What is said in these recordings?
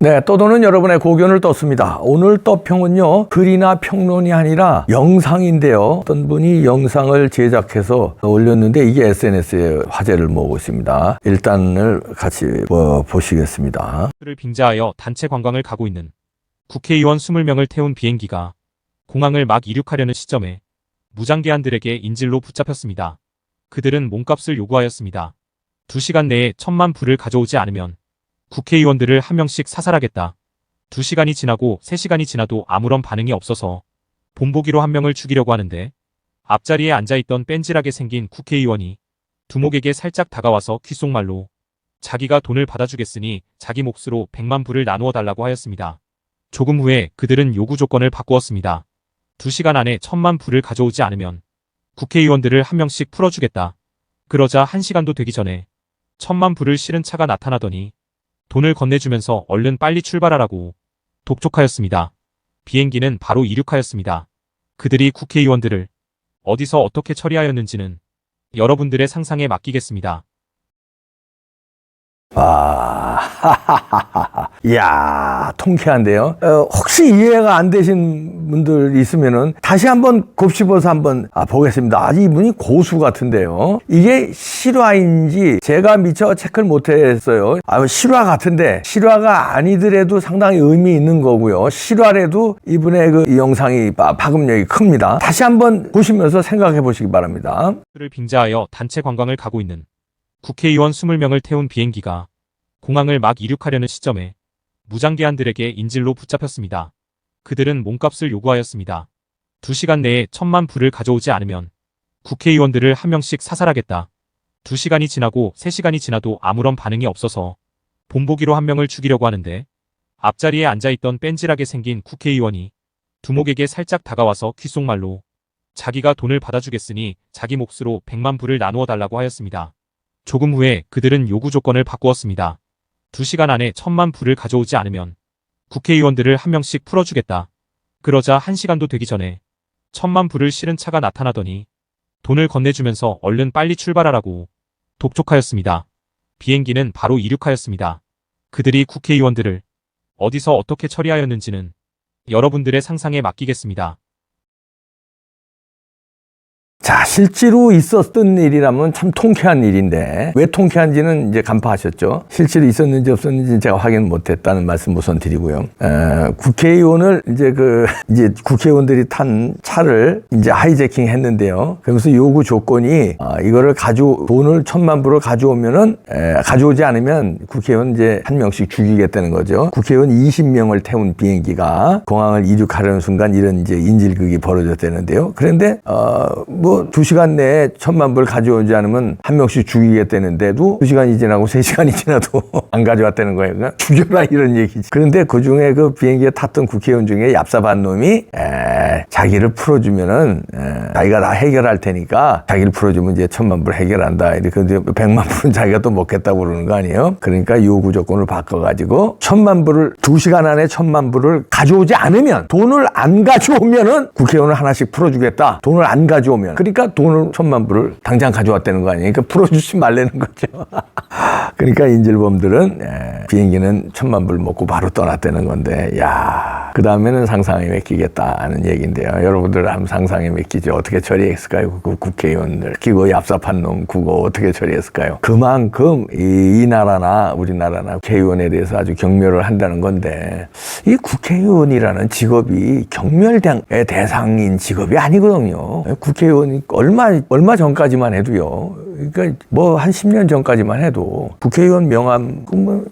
네, 떠도는 여러분의 고견을 떴습니다. 오늘 떠평은요, 글이나 평론이 아니라 영상인데요. 어떤 분이 영상을 제작해서 올렸는데 이게 SNS에 화제를 모으고 있습니다. 일단을 같이 보시겠습니다. 를 빙자하여 단체 관광을 가고 있는 국회의원 20명을 태운 비행기가 공항을 막 이륙하려는 시점에 무장기한들에게 인질로 붙잡혔습니다. 그들은 몸값을 요구하였습니다. 2시간 내에 1000만 불을 가져오지 않으면 국회의원들을 한 명씩 사살하겠다. 2시간이 지나고 3시간이 지나도 아무런 반응이 없어서 본보기로 한 명을 죽이려고 하는데 앞자리에 앉아있던 뺀질하게 생긴 국회의원이 두목에게 살짝 다가와서 귓속말로 자기가 돈을 받아주겠으니 자기 몫으로 100만 불을 나누어 달라고 하였습니다. 조금 후에 그들은 요구 조건을 바꾸었습니다. 2시간 안에 1000만 불을 가져오지 않으면 국회의원들을 한 명씩 풀어주겠다. 그러자 1시간도 되기 전에 1000만 불을 실은 차가 나타나더니 돈을 건네주면서 얼른 빨리 출발하라고 독촉하였습니다. 비행기는 바로 이륙하였습니다. 그들이 국회의원들을 어디서 어떻게 처리하였는지는 여러분들의 상상에 맡기겠습니다. 이야, 통쾌한데요. 혹시 이해가 안 되신 분들 있으면은 다시 한번 곱씹어서 한번 보겠습니다. 이분이 고수 같은데요. 이게 실화인지 제가 미처 체크를 못했어요. 실화 같은데 실화가 아니더라도 상당히 의미 있는 거고요. 실화라도 이분의 그 영상이 파급력이 큽니다. 다시 한번 보시면서 생각해 보시기 바랍니다. 를 빙자하여 단체 관광을 가고 있는 국회의원 20명을 태운 비행기가 공항을 막 이륙하려는 시점에 무장기한들에게 인질로 붙잡혔습니다. 그들은 몸값을 요구하였습니다. 2시간 내에 1000만 불을 가져오지 않으면 국회의원들을 한 명씩 사살하겠다. 2시간이 지나고 3시간이 지나도 아무런 반응이 없어서 본보기로 한 명을 죽이려고 하는데 앞자리에 앉아있던 뺀질하게 생긴 국회의원이 두목에게 살짝 다가와서 귓속말로 자기가 돈을 받아주겠으니 자기 몫으로 100만 불을 나누어 달라고 하였습니다. 조금 후에 그들은 요구 조건을 바꾸었습니다. 2시간 안에 1000만 불을 가져오지 않으면 국회의원들을 한 명씩 풀어주겠다. 그러자 1시간도 되기 전에 1000만 불을 실은 차가 나타나더니 돈을 건네주면서 얼른 빨리 출발하라고 독촉하였습니다. 비행기는 바로 이륙하였습니다. 그들이 국회의원들을 어디서 어떻게 처리하였는지는 여러분들의 상상에 맡기겠습니다. 자, 실제로 있었던 일이라면 참 통쾌한 일인데 왜 통쾌한지는 이제 간파하셨죠. 실제로 있었는지 없었는지 제가 확인 못했다는 말씀 우선 드리고요. 국회의원을 이제 국회의원들이 탄 차를 이제 하이제킹 했는데요. 그래서 요구 조건이 이거를 돈을 1000만 불을 가져오지 않으면 국회의원 이제 한 명씩 죽이겠다는 거죠. 국회의원 20명을 태운 비행기가 공항을 이륙하려는 순간 이런 이제 인질극이 벌어졌다는데요. 그런데 2시간 내에 1000만 불 가져오지 않으면 한 명씩 죽이겠다는데도 2시간이 지나고 3시간이 지나도 안 가져왔다는 거예요. 그러니까 죽여라 이런 얘기지. 그런데 그중에 그 비행기에 탔던 국회의원 중에 얍삽한 놈이 자기를 풀어주면은 자기가 다 해결할 테니까 자기를 풀어주면 이제 1000만 불 해결한다. 근데 100만 불은 자기가 또 먹겠다고 그러는 거 아니에요? 그러니까 요구 조건을 바꿔가지고 1000만 불을 2시간 안에 1000만 불을 가져오지 않으면 돈을 안 가져오면은 국회의원을 하나씩 풀어주겠다. 돈을 안 가져오면. 그러니까 돈을 1000만 불을 당장 가져왔다는 거 아니에요? 그러니까 풀어주지 말라는 거죠. 그러니까 인질범들은 비행기는 1000만 불 먹고 바로 떠났다는 건데, 그 다음에는 상상에 맡기겠다는 얘기인데요. 여러분들 한번 상상에 맡기죠. 어떻게 처리했을까요? 그 국회의원들. 그거 얍삽한 놈, 그거 어떻게 처리했을까요? 그만큼 이 나라나 우리나라나 국회의원에 대해서 아주 경멸을 한다는 건데, 이 국회의원이라는 직업이 경멸의 대상인 직업이 아니거든요. 국회의원이 얼마 전까지만 해도요. 그러니까 한 10년 전까지만 해도 국회의원 명함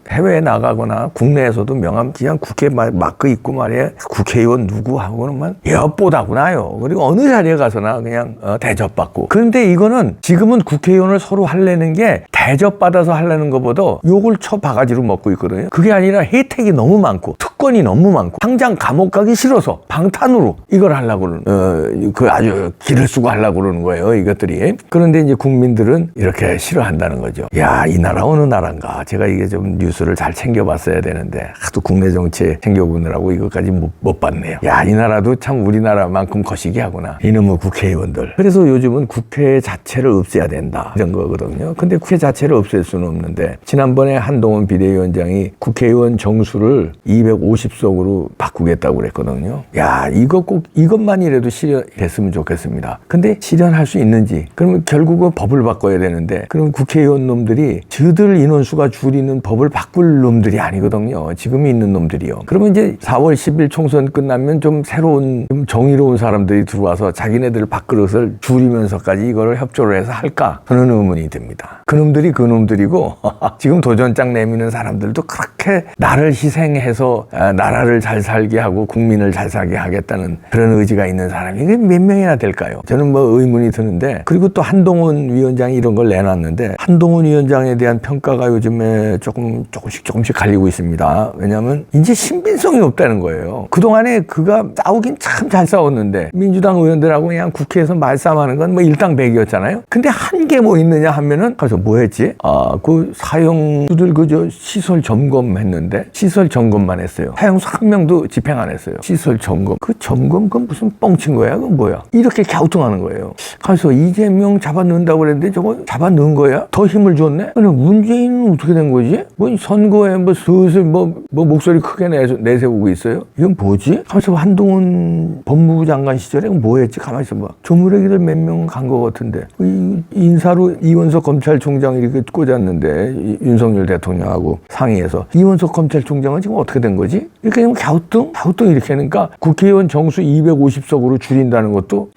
해외에 나가거나 국내에서도 명함 그냥 국회 마크 있고 말이에요. 국회의원 누구 하고는 엿보다고 나요. 그리고 어느 자리에 가서나 그냥 대접받고. 그런데 이거는 지금은 국회의원을 서로 하려는 게 대접받아서 하려는 것보다 욕을 쳐 바가지로 먹고 있거든요. 그게 아니라 혜택이 너무 많고 특권이 너무 많고 당장 감옥 가기 싫어서 방탄으로 이걸 하려고 그러는 그 아주 기를 쓰고 하려고 그러는 거예요, 이것들이. 그런데 이제 국민들은 이렇게 싫어한다는 거죠. 야, 이 나라 어느 나라인가. 제가 이게 좀 뉴스를 잘 챙겨봤어야 되는데 하도 국내 정치 챙겨보느라고 이것까지 못 봤네요. 야, 이 나라도 참 우리나라만큼 거시기 하구나, 이놈의 국회의원들. 그래서 요즘은 국회 자체를 없애야 된다, 이런 거거든요. 근데 국회 자체를 없앨 수는 없는데, 지난번에 한동훈 비대위원장이 국회의원 정수를 250석으로 바꾸겠다고 그랬거든요. 야, 이것만이라도 실현됐으면 좋겠습니다. 근데 실현할 수 있는지, 그러면 결국은 법을 바꿔야 되는데, 그럼 국회의원 놈들이 저들 인원수가 줄이는 법을 바꿀 놈들이 아니거든요. 지금 있는 놈들이요. 그러면 이제 4월 10일 총선 끝나면 좀 새로운, 좀 정의로운 사람들이 들어와서 자기네들 밥그릇을 줄이면서까지 이거를 협조를 해서 할까? 저는 의문이 듭니다. 그놈들이 그놈들이고 지금 도전장 내미는 사람들도 그렇게 나를 희생해서 나라를 잘 살게 하고 국민을 잘 살게 하겠다는 그런 의지가 있는 사람이 이게 몇 명이나 될까요? 저는 뭐 의문이 드는데, 그리고 또 한동훈 위원장이 이런 걸 내놨는데, 한동훈 위원장에 대한 평가가 요즘에 조금씩 갈리고 있습니다. 왜냐하면 이제 신빙성이 없다는 거예요. 그동안에 그가 싸우긴 참 잘 싸웠는데, 민주당 의원들하고 그냥 국회에서 말싸움하는 건 뭐 일당백이었잖아요. 근데 한 게 뭐 있느냐 하면은, 가서 뭐 했지? 그 사형수들 그저 시설 점검했는데 시설 점검만 했어요. 사형수 한 명도 집행 안 했어요. 시설 점검. 그 점검 그건 무슨 뻥친 거야? 그건 뭐야? 이렇게 갸우뚱하는 거예요. 가서 이재명 잡아넣는다고 그랬는데 저거 잡아넣은 거야? 더 힘을 줬네? 아니, 문재인은 어떻게 된 거지? 뭐 선거에 뭐 슬슬 뭐 목소리 크게 내세우고 있어요? 이건 뭐지? 가서 한동훈 법무부 장관 시절에 뭐 했지? 가만히 있어봐. 조무래기들 몇 명 간 거 같은데, 인사로 이원석 검찰총장 이렇게 꽂았는데, 윤석열 대통령하고 상의해서 이원석 검찰총장은 지금 어떻게 된 거지? 이렇게 되면 갸우뚱 이렇게 하니까 국회의원 정수 250석으로 줄인다는 것도,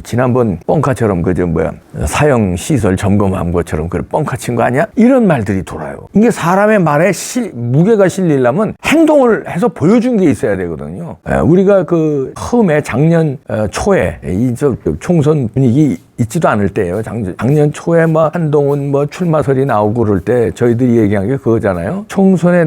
지난번 뻥카처럼 사형 시설 점검한 것처럼 그래 뻥카 친 거 아니야? 이런 말들이 돌아요. 이게 사람의 말에 무게가 실리려면 행동을 해서 보여준 게 있어야 되거든요. 우리가 그 처음에 작년 초에 총선 분위기 있지도 않을 때예요. 작년 초에 한동훈 출마설이 나오고 그럴 때 저희들이 얘기한 게 그거잖아요. 총선에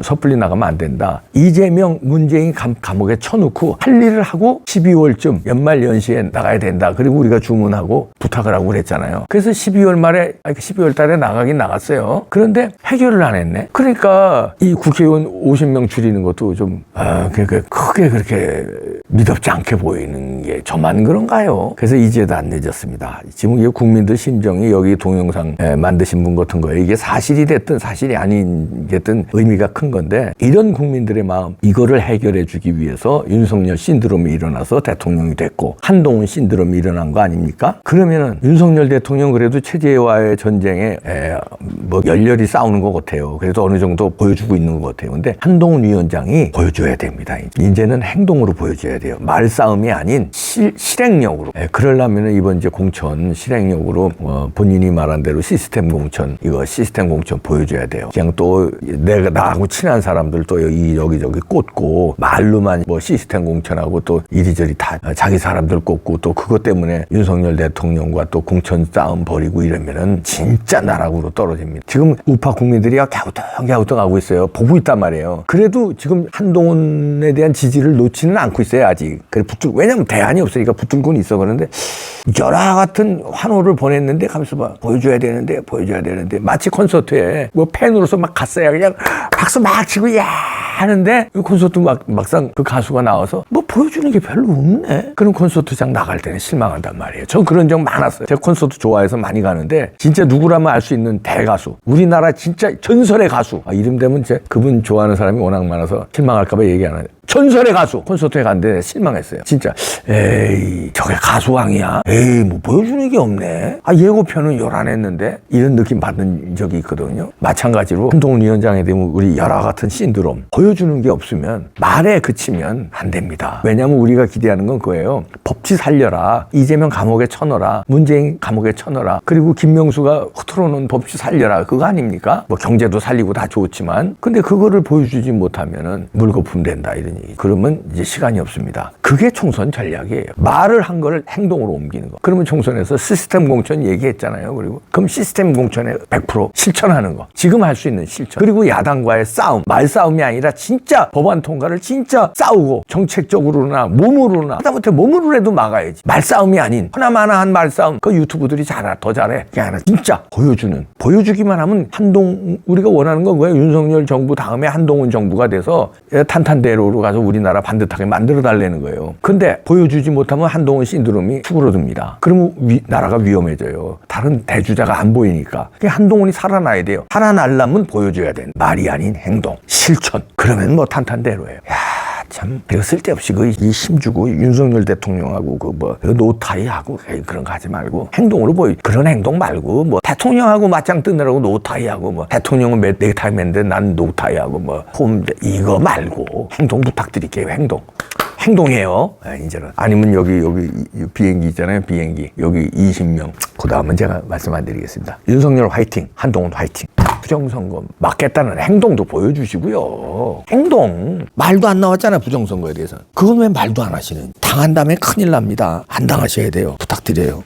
섣불리 나가면 안 된다. 이재명, 문재인 감옥에 쳐놓고 할 일을 하고 12월쯤 연말 연시에 나가야 된다. 그리고 우리가 주문하고 부탁을 하고 그랬잖아요. 그래서 12월 달에 나가긴 나갔어요. 그런데 해결을 안 했네. 그러니까 이 국회의원 50명 줄이는 것도 좀 크게 그렇게 미덥지 않게 보이는 게 저만 그런가요? 그래서 이제도 안 늦었습니다. 지금 이게 국민들 심정이 여기 동영상 만드신 분 같은 거예요. 이게 사실이 됐든 사실이 아닌 됐든 의미가 큰 건데, 이런 국민들의 마음, 이거를 해결해 주기 위해서 윤석열 신드롬이 일어나서 대통령이 됐고 한동훈 신드롬이 일어난 거 아닙니까? 그러면은 윤석열 대통령 그래도 체제와의 전쟁에 열렬히 싸우는 것 같아요. 그래도 어느 정도 보여주고 있는 것 같아요. 근데 한동훈 위원장이 보여줘야 됩니다. 이제는 행동으로 보여줘야 돼요. 말싸움이 아닌 실행력으로. 그러려면 이번 이제 공천 실행력으로 본인이 말한 대로 시스템 공천 보여줘야 돼요. 그냥 또 나하고 친한 사람들 또 여기저기 꽂고 말로만 시스템 공천하고 또 이리저리 다 자기 사람들 꽂고 또 그것 때문에 윤석열 대통령과 또 공천 싸움 벌이고 이러면은 진짜 나락으로 떨어집니다. 지금 우파 국민들이 갸우뚱하고 있어요. 보고 있단 말이에요. 그래도 지금 한동훈에 대한 지지를 놓지는 않고 있어요, 아직. 왜냐면 대안이 없으니까 붙들고는 있어. 그런데 열화 같은 환호를 보냈는데 가면서 보여줘야 되는데 마치 콘서트에 팬으로서 막 갔어요. 그냥 박수 막 치고 하는데 콘서트 막상 그 가수가 나와서 보여주는 게 별로 없네. 그럼 콘서트장 나갈 때는 실망한단 말이에요. 전 그런 적 많았어요. 제가 콘서트 좋아해서 많이 가는데 진짜 누구라면 알 수 있는 대가수, 우리나라 진짜 전설의 가수, 이름 되면 그분 좋아하는 사람이 워낙 많아서 실망할까 봐 얘기 안 해요. 전설의 가수 콘서트에 갔는데 실망했어요. 진짜 저게 가수왕이야. 보여주는 게 없네. 예고편은 열 안 했는데 이런 느낌 받는 적이 있거든요. 마찬가지로 한동훈 위원장에 대한 우리 열화 같은 신드롬, 보여주는 게 없으면 말에 그치면 안 됩니다. 왜냐하면 우리가 기대하는 건 그거예요. 법치 살려라. 이재명 감옥에 쳐넣어라. 문재인 감옥에 쳐넣어라. 그리고 김명수가 흐트러놓은 법치 살려라. 그거 아닙니까? 경제도 살리고 다 좋지만, 근데 그거를 보여주지 못하면은 물거품 된다, 이런 얘기. 그러면 이제 시간이 없습니다. 그게 총선 전략이에요. 말을 한 거를 행동으로 옮기는 거. 그러면 총선에서 시스템 공천 얘기했잖아요. 그럼 시스템 공천에 100% 실천하는 거. 지금 할 수 있는 실천. 그리고 야당과의 싸움. 말싸움이 아니라 진짜 법안 통과를 진짜 싸우고 정책적으로나 몸으로나 하다못해 몸으로라도 막아야지. 말싸움이 아닌 하나마나한 말싸움. 그 유튜브들이 더 잘해. 그게 아니라 진짜 보여주기만 하면 우리가 원하는 건 뭐예요? 윤석열 정부 다음에 한동훈 정부가 돼서 탄탄대로로 가서 우리나라 반듯하게 만들어 달라는 거예요. 근데 보여주지 못하면 한동훈 신드롬이 수그러듭니다. 그러면 나라가 위험해져요. 다른 대주자가 안 보이니까. 한동훈이 살아나야 돼요. 살아나려면 보여줘야 돼. 말이 아닌 행동, 실천. 그러면 뭐 탄탄대로예요. 참, 이거 쓸데없이 이 힘주고 윤석열 대통령하고 노타이하고 그런 거 하지 말고 행동으로 그런 행동 말고 뭐 대통령하고 맞짱 뜨느라고 노타이하고 뭐 대통령은 넥타이 맨데 난 노타이하고 이거 말고 행동 부탁드릴게요. 행동해요. 이제는. 아니면 여기 비행기 있잖아요. 비행기. 여기 20명. 그 다음은 제가 말씀 안 드리겠습니다. 윤석열 화이팅. 한동훈 화이팅. 부정선거 막겠다는 행동도 보여주시고요. 행동. 말도 안 나왔잖아요. 부정선거에 대해서. 그건 왜 말도 안 하시는. 당한 다음에 큰일 납니다. 안 당하셔야 돼요. 부탁드려요.